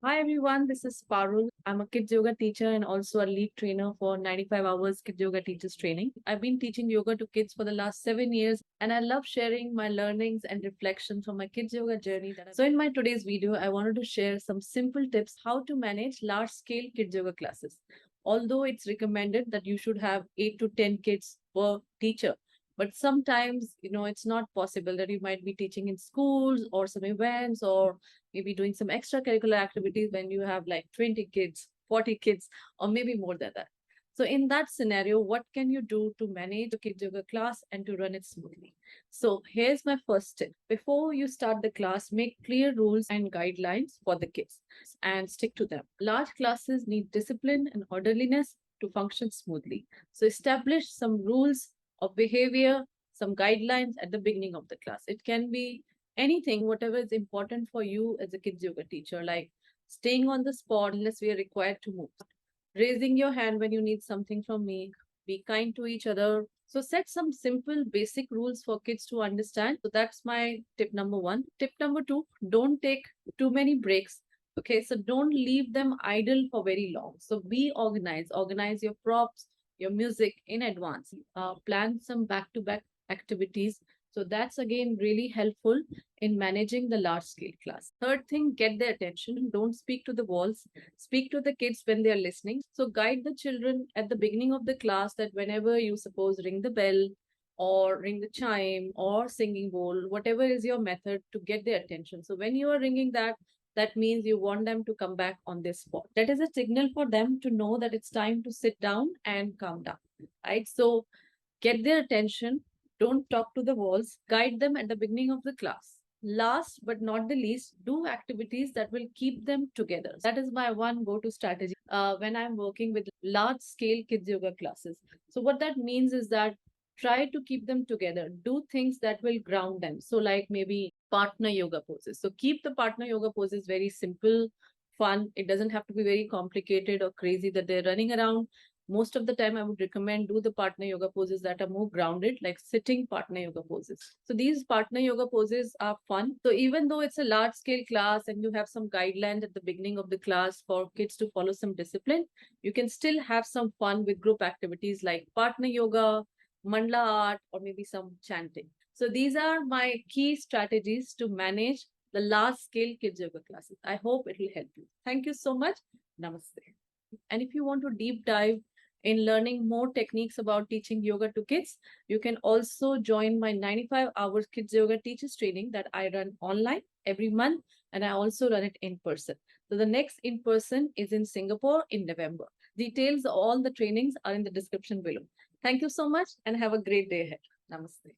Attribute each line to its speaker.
Speaker 1: Hi everyone, this is Parul. I'm a kids yoga teacher and also a lead trainer for 95 hours kids yoga teachers training. I've been teaching yoga to kids for the last 7 years and I love sharing my learnings and reflections from my kids yoga journey. So in my today's video, I wanted to share some simple tips how to manage large scale kids yoga classes. Although it's recommended that you should have 8 to 10 kids per teacher, but sometimes it's not possible that you might be teaching in schools or some events or maybe doing some extracurricular activities when you have like 20 kids, 40 kids, or maybe more than that. So in that scenario, what can you do to manage a kids yoga class and to run it smoothly? So here's my first tip. Before you start the class, make clear rules and guidelines for the kids and stick to them. Large classes need discipline and orderliness to function smoothly. So establish some rules of behavior, some guidelines at the beginning of the class. It can be anything, whatever is important for you as a kids yoga teacher, like staying on the spot unless we are required to move, raising your hand when you need something from me, be kind to each other. So set some simple basic rules for kids to understand. So that's my tip number one. Tip number two, don't take too many breaks. Okay, so don't leave them idle for very long. So be organized, organize your props, your music in advance, plan some back-to-back activities. So that's again really helpful in managing the large scale class. Third thing, get their attention. Don't speak to the walls. Speak to the kids when they are listening. So guide the children at the beginning of the class that whenever you suppose ring the bell or ring the chime or singing bowl, whatever is your method to get their attention. So when you are ringing that, that means you want them to come back on this spot. That is a signal for them to know that it's time to sit down and calm down, right? So get their attention, don't talk to the walls, guide them at the beginning of the class. Last but not the least, do activities that will keep them together. That is my one go to strategy when I'm working with large scale kids yoga classes. So, what that means is that try to keep them together, do things that will ground them. So, like maybe partner yoga poses. So, keep the partner yoga poses very simple, fun. It doesn't have to be very complicated or crazy that they're running around. Most of the time I would recommend do the partner yoga poses that are more grounded, like sitting partner yoga poses. So these partner yoga poses are fun. So even though it's a large scale class and you have some guidelines at the beginning of the class for kids to follow some discipline, you can still have some fun with group activities like partner yoga, mandala art, or maybe some chanting. So these are my key strategies to manage the large scale kids yoga classes. I hope it will help you. Thank you so much. Namaste. And if you want to deep dive in learning more techniques about teaching yoga to kids, you can also join my 95 hours kids yoga teachers training that I run online every month, and I also run it in person. So the next in person is in Singapore in November. Details, all the trainings are in the description below. Thank you so much and have a great day ahead. Namaste.